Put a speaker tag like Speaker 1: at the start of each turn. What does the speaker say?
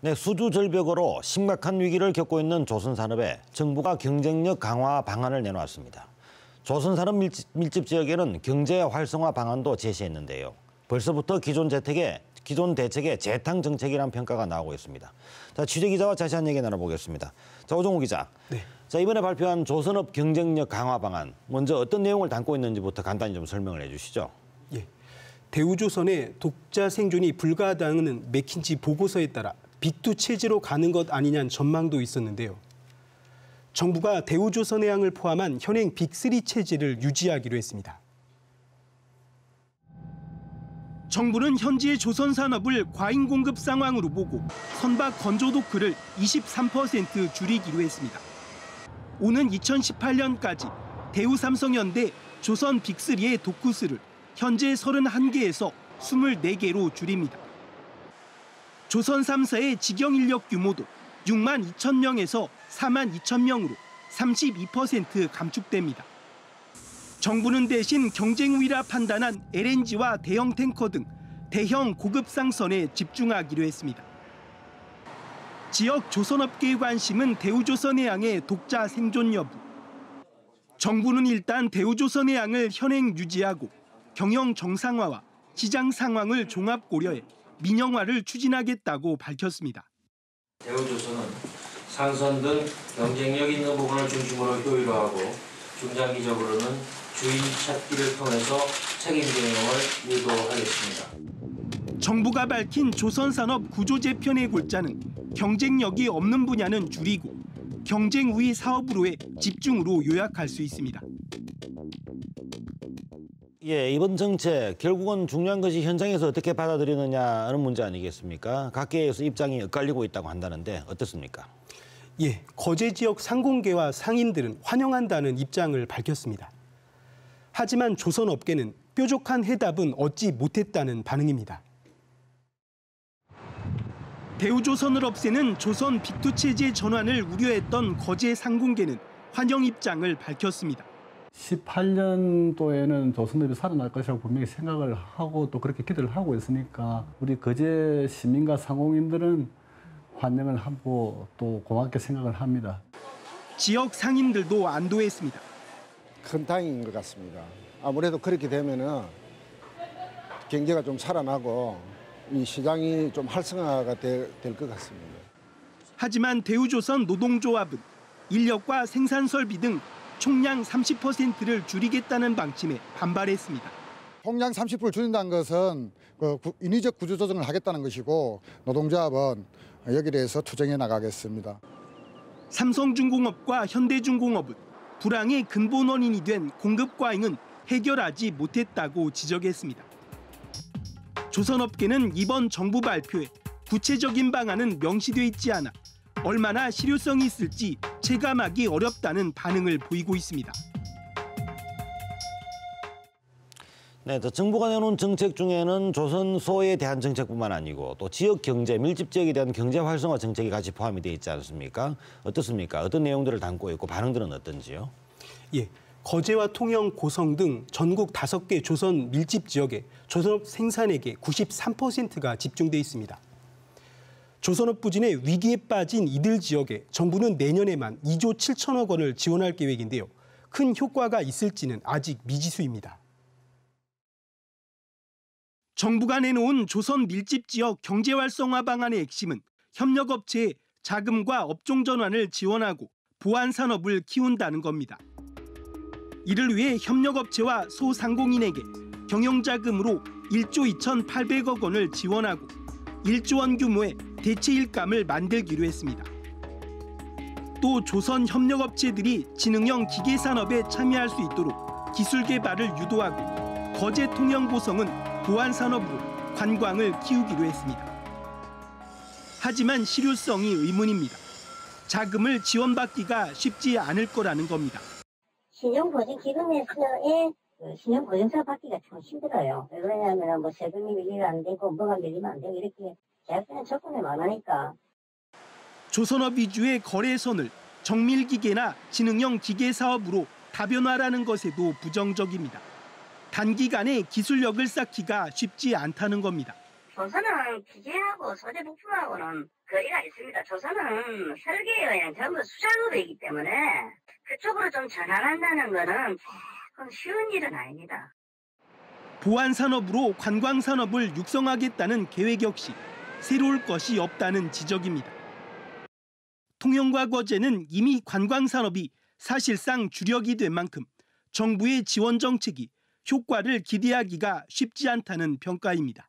Speaker 1: 네, 수주 절벽으로 심각한 위기를 겪고 있는 조선산업에 정부가 경쟁력 강화 방안을 내놓았습니다. 조선산업 밀집 지역에는 경제 활성화 방안도 제시했는데요. 벌써부터 기존 대책의 재탕 정책이라는 평가가 나오고 있습니다. 자, 취재기자와 자세한 얘기 나눠보겠습니다. 자, 오종우 기자.
Speaker 2: 네.
Speaker 1: 자, 이번에 발표한 조선업 경쟁력 강화 방안, 먼저 어떤 내용을 담고 있는지부터 간단히 좀 설명을 해주시죠.
Speaker 2: 예. 대우조선의 독자 생존이 불가하다는 맥킨지 보고서에 따라 B2 체제로 가는 것 아니냐는 전망도 있었는데요. 정부가 대우조선해양을 포함한 현행 빅3 체제를 유지하기로 했습니다. 정부는 현지의 조선산업을 과잉 공급 상황으로 보고 선박 건조 도크를 23% 줄이기로 했습니다. 오는 2018년까지 대우 삼성현대 조선 빅3의 도크수를 현재 31개에서 24개로 줄입니다. 조선 3사의 직영 인력 규모도 6만 2천 명에서 4만 2천 명으로 32% 감축됩니다. 정부는 대신 경쟁 우위라 판단한 LNG와 대형 탱커 등 대형 고급 상선에 집중하기로 했습니다. 지역 조선업계의 관심은 대우조선해양의 독자 생존 여부. 정부는 일단 대우조선해양을 현행 유지하고 경영 정상화와 시장 상황을 종합 고려해 민영화를 추진하겠다고 밝혔습니다.
Speaker 3: 대우조선은 상선 등 경쟁력 있는 부분을 중심으로 효율화하고 중장기적으로는 주인 찾기를 통해서 책임 경영을 유도하겠습니다.
Speaker 2: 정부가 밝힌 조선산업 구조 재편의 골자는 경쟁력이 없는 분야는 줄이고 경쟁 우위 사업으로의 집중으로 요약할 수 있습니다.
Speaker 1: 예, 이번 정책 결국은 중요한 것이 현장에서 어떻게 받아들이느냐는 문제 아니겠습니까? 각계에서 입장이 엇갈리고 있다고 한다는데 어떻습니까?
Speaker 2: 예, 거제 지역 상공계와 상인들은 환영한다는 입장을 밝혔습니다. 하지만 조선업계는 뾰족한 해답은 얻지 못했다는 반응입니다. 대우조선을 없애는 조선 빅2 체제 전환을 우려했던 거제 상공계는 환영 입장을 밝혔습니다.
Speaker 4: 18년도에는 조선업이 살아날 것이라고 분명히 생각을 하고 또 그렇게 기대를 하고 있으니까 우리 거제 시민과 상공인들은 환영을 하고 또 고맙게 생각을 합니다.
Speaker 2: 지역 상인들도 안도했습니다.
Speaker 5: 큰 다행인 것 같습니다. 아무래도 그렇게 되면은 경제가 좀 살아나고 이 시장이 좀 활성화가 될 것 같습니다.
Speaker 2: 하지만 대우조선 노동조합은 인력과 생산 설비 등 총량 30%를 줄이겠다는 방침에 반발했습니다.
Speaker 6: 총량 30%를 줄인다는 것은 인위적 구조조정을 하겠다는 것이고 노동조합은 여기에 대해서 투쟁해 나가겠습니다.
Speaker 2: 삼성중공업과 현대중공업은 불황의 근본 원인이 된 공급 과잉은 해결하지 못했다고 지적했습니다. 조선업계는 이번 정부 발표에 구체적인 방안은 명시돼 있지 않아 얼마나 실효성이 있을지 체감하기 어렵다는 반응을 보이고 있습니다.
Speaker 1: 네, 정부가 내놓은 정책 중에는 조선소에 대한 정책뿐만 아니고 또 지역 경제, 밀집 지역에 대한 경제 활성화 정책이 같이 포함이 되어 있지 않습니까? 어떻습니까? 어떤 내용들을 담고 있고 반응들은 어떤지요?
Speaker 2: 예, 거제와 통영, 고성 등 전국 5개 조선 밀집 지역에 조선업 생산액의 93%가 집중돼 있습니다. 조선업 부진의 위기에 빠진 이들 지역에 정부는 내년에만 2조 7천억 원을 지원할 계획인데요. 큰 효과가 있을지는 아직 미지수입니다. 정부가 내놓은 조선 밀집 지역 경제 활성화 방안의 핵심은 협력업체의 자금과 업종 전환을 지원하고 보안 산업을 키운다는 겁니다. 이를 위해 협력업체와 소상공인에게 경영자금으로 1조 2,800억 원을 지원하고 1조 원 규모의 대체 일감을 만들기로 했습니다. 또 조선 협력업체들이 지능형 기계 산업에 참여할 수 있도록 기술 개발을 유도하고 거제 통영 고성은 보안 산업으로 관광을 키우기로 했습니다. 하지만 실효성이 의문입니다. 자금을 지원받기가 쉽지 않을 거라는 겁니다.
Speaker 7: 신용보증기금에서의 신용보증서 받기가 참 힘들어요. 왜냐하면 세금이 밀리면 안 되고 뭐가 밀리면 안 되고 이렇게 계약서는 조건이 많으니까.
Speaker 2: 조선업 위주의 거래선을 정밀기계나 지능형 기계 사업으로 다변화라는 것에도 부정적입니다. 단기간에 기술력을 쌓기가 쉽지 않다는 겁니다.
Speaker 7: 조선은 기계하고 소재 부품하고는 거리가 있습니다. 조선은 설계여행 전부 수작업이기 때문에 그쪽으로 좀 전환한다는 거는 조금 쉬운 일은 아닙니다.
Speaker 2: 보안산업으로 관광산업을 육성하겠다는 계획 역시 새로울 것이 없다는 지적입니다. 통영과 거제는 이미 관광산업이 사실상 주력이 된 만큼 정부의 지원 정책이 효과를 기대하기가 쉽지 않다는 평가입니다.